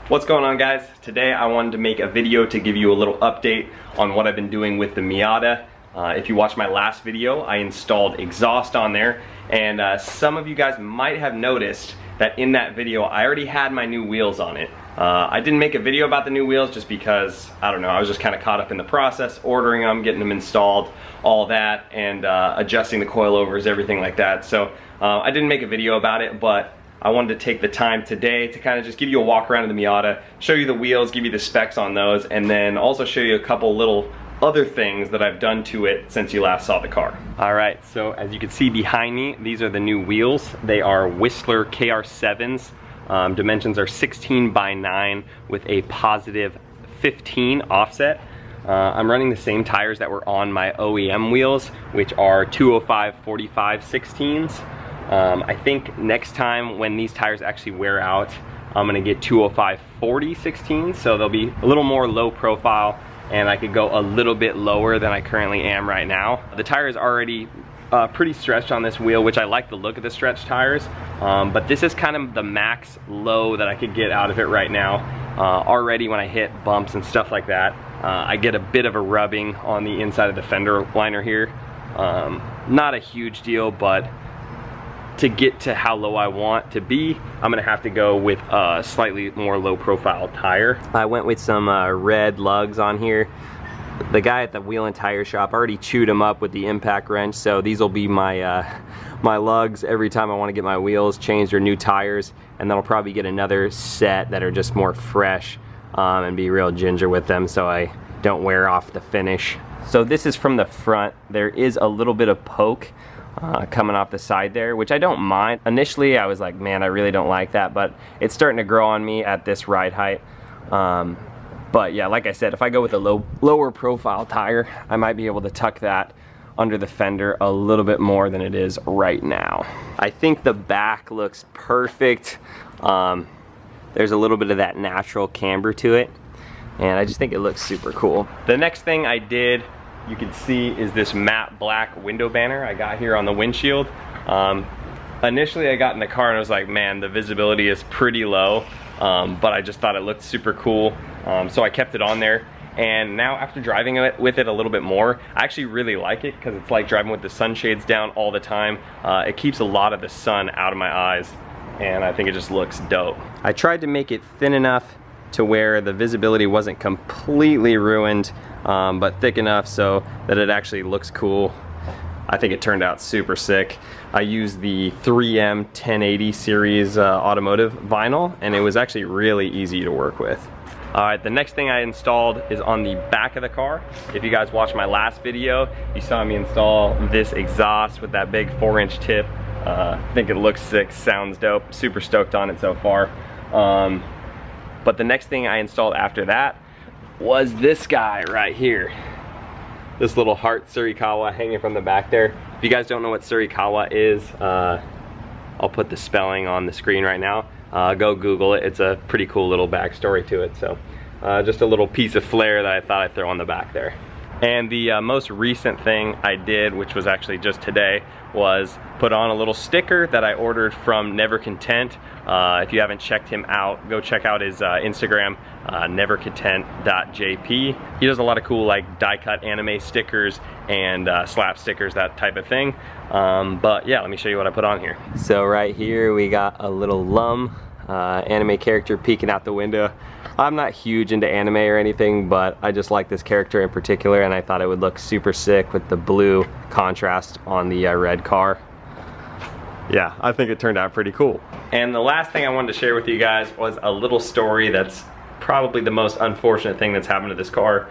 What's going on, guys? Today I wanted to make a video to give you a little update on what I've been doing with the Miata. If you watched my last video, I installed exhaust on there, and some of you guys might have noticed that in that video I already had my new wheels on it. I didn't make a video about the new wheels just because, I don't know, I was just kind of caught up in the process, ordering them, getting them installed, all that, and adjusting the coilovers, everything like that. So I didn't make a video about it, but I wanted to take the time today to kind of just give you a walk around of the Miata, show you the wheels, give you the specs on those, and then also show you a couple little other things that I've done to it since you last saw the car. Alright, so as you can see behind me, these are the new wheels. They are Whistler KR7s. Dimensions are 16 by 9 with a positive 15 offset. I'm running the same tires that were on my OEM wheels, which are 205/45 16s. I think next time when these tires actually wear out, I'm gonna get 205/40 16s, so they'll be a little more low profile, and I could go a little bit lower than I currently am right now. The tire is already pretty stretched on this wheel, which I like the look of the stretched tires, but this is kind of the max low that I could get out of it right now. Already when I hit bumps and stuff like that, I get a bit of a rubbing on the inside of the fender liner here. Not a huge deal, but to get to how low I want to be, I'm gonna have to go with a slightly more low profile tire. I went with some red lugs on here. The guy at the wheel and tire shop already chewed them up with the impact wrench, so these will be my my lugs every time I want to get my wheels changed or new tires, and then I'll probably get another set that are just more fresh and be real ginger with them so I don't wear off the finish. So this is from the front. There is a little bit of poke coming off the side there, which I don't mind. Initially I was like, man, I really don't like that, but it's starting to grow on me at this ride height. But yeah, like I said, if I go with a lower profile tire, I might be able to tuck that under the fender a little bit more than it is right now. I think the back looks perfect. There's a little bit of that natural camber to it, and I just think it looks super cool. The next thing I did, you can see, is this matte black window banner I got here on the windshield. Initially I got in the car and I was like, man, the visibility is pretty low, but I just thought it looked super cool, so I kept it on there. And now after driving it with it a little bit more, I actually really like it because it's like driving with the sunshades down all the time. It keeps a lot of the sun out of my eyes, and I think it just looks dope. I tried to make it thin enough to where the visibility wasn't completely ruined, but thick enough so that it actually looks cool. I think it turned out super sick. I used the 3M 1080 series automotive vinyl, and it was actually really easy to work with. Alright, the next thing I installed is on the back of the car. If you guys watched my last video, you saw me install this exhaust with that big 4-inch tip. I think it looks sick, sounds dope, super stoked on it so far. But the next thing I installed after that was this guy right here. This little heart Surikawa hanging from the back there. If you guys don't know what Surikawa is, I'll put the spelling on the screen right now. Go Google it. It's a pretty cool little backstory to it. So just a little piece of flair that I thought I'd throw on the back there. And the most recent thing I did, which was actually just today, was put on a little sticker that I ordered from Never Content. If you haven't checked him out, go check out his Instagram, nevercontent.jp. He does a lot of cool like die cut anime stickers and slap stickers, that type of thing. But yeah, let me show you what I put on here. So right here we got a little Lum anime character peeking out the window. I'm not huge into anime or anything, but I just like this character in particular, and I thought it would look super sick with the blue contrast on the red car. Yeah, I think it turned out pretty cool. And the last thing I wanted to share with you guys was a little story that's probably the most unfortunate thing that's happened to this car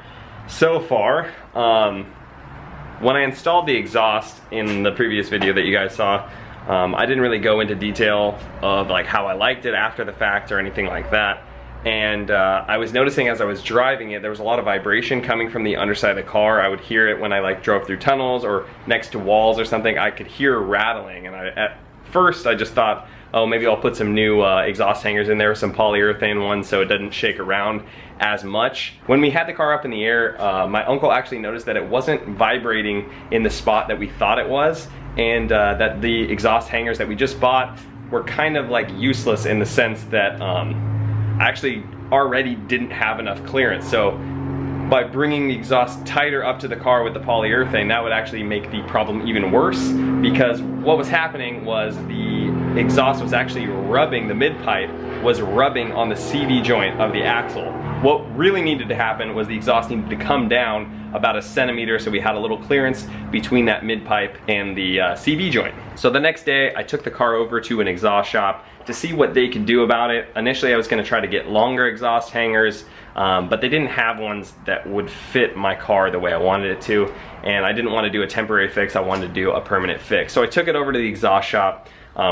so far. When I installed the exhaust in the previous video that you guys saw, I didn't really go into detail of like how I liked it after the fact or anything like that. And I was noticing as I was driving it, there was a lot of vibration coming from the underside of the car. I would hear it when I like drove through tunnels or next to walls or something. I could hear rattling, and at first I just thought, oh, maybe I'll put some new exhaust hangers in there, some polyurethane ones, so it doesn't shake around as much. When we had the car up in the air, my uncle actually noticed that it wasn't vibrating in the spot that we thought it was, and that the exhaust hangers that we just bought were kind of like useless in the sense that I actually already didn't have enough clearance. So by bringing the exhaust tighter up to the car with the polyurethane, that would actually make the problem even worse, because what was happening was the exhaust was actually rubbing, the mid-pipe was rubbing on the CV joint of the axle. What really needed to happen was the exhaust needed to come down about 1 centimeter, so we had a little clearance between that mid-pipe and the CV joint. So the next day I took the car over to an exhaust shop to see what they could do about it. Initially I was going to try to get longer exhaust hangers, but they didn't have ones that would fit my car the way I wanted it to, and I didn't want to do a temporary fix, I wanted to do a permanent fix. So I took it over to the exhaust shop,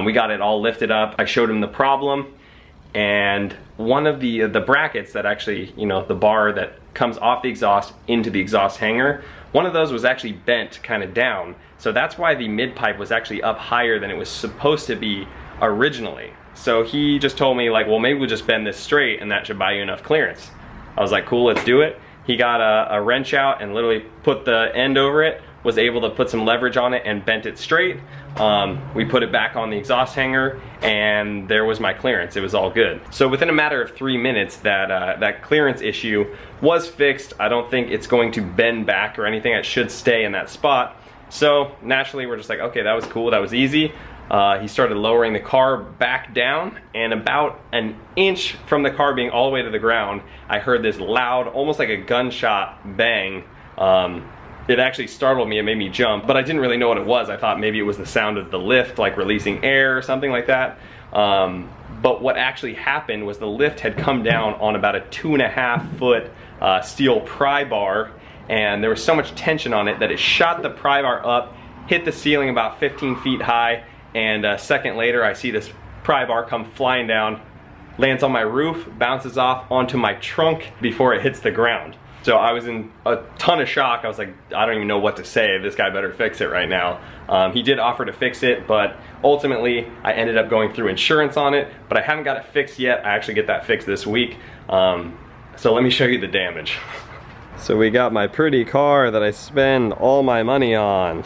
we got it all lifted up, I showed them the problem, and one of the brackets that actually, you know, the bar that comes off the exhaust into the exhaust hanger, one of those was actually bent kind of down. So that's why the mid-pipe was actually up higher than it was supposed to be originally. So he just told me, like, well, maybe we'll just bend this straight and that should buy you enough clearance. I was like, cool, let's do it. He got a wrench out and literally put the end over it, was able to put some leverage on it and bent it straight. We put it back on the exhaust hanger and there was my clearance. It was all good. So within a matter of 3 minutes, that clearance issue was fixed. I don't think it's going to bend back or anything. It should stay in that spot. So naturally we're just like, okay, that was cool, that was easy. He started lowering the car back down, and about 1 inch from the car being all the way to the ground, I heard this loud, almost like a gunshot bang. It actually startled me, it made me jump, but I didn't really know what it was. I thought maybe it was the sound of the lift, like releasing air or something like that. But what actually happened was the lift had come down on about a 2.5 foot steel pry bar, and there was so much tension on it that it shot the pry bar up, hit the ceiling about 15 feet high, and a second later I see this pry bar come flying down, lands on my roof, bounces off onto my trunk before it hits the ground. So I was in a ton of shock. I was like, I don't even know what to say. This guy better fix it right now. He did offer to fix it, but ultimately I ended up going through insurance on it, but I haven't got it fixed yet. I actually get that fixed this week. So let me show you the damage. So we got my pretty car that I spend all my money on,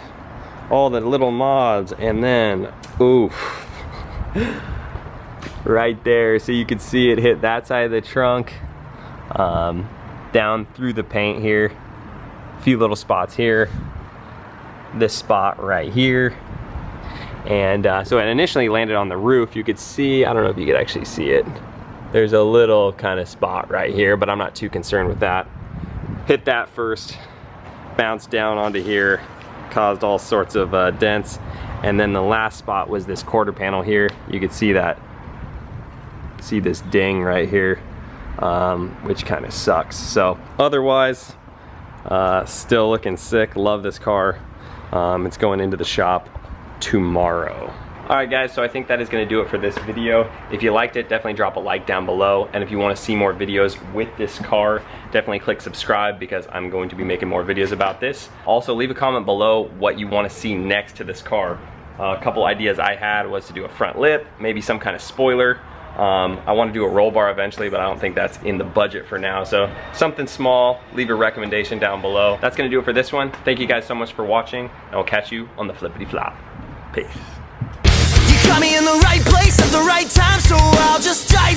all the little mods, and then, oof, right there. So you can see it hit that side of the trunk, down through the paint here, a few little spots here, this spot right here, and so it initially landed on the roof. You could see, I don't know if you could actually see it, there's a little kind of spot right here, but I'm not too concerned with that. Hit that first, bounced down onto here, caused all sorts of dents, and then the last spot was this quarter panel here. You could see that, see this ding right here, which kind of sucks. So otherwise, still looking sick. Love this car. It's going into the shop tomorrow. Alright guys, so I think that is going to do it for this video. If you liked it, definitely drop a like down below, and if you want to see more videos with this car, definitely click subscribe, because I'm going to be making more videos about this. Also, leave a comment below what you want to see next to this car. A couple ideas I had was to do a front lip, maybe some kind of spoiler. I want to do a roll bar eventually, but I don't think that's in the budget for now. So something small, leave a recommendation down below. That's going to do it for this one. Thank you guys so much for watching, and I'll catch you on the flippity flop. Peace. Got me in the right place at the right time, so I'll just dive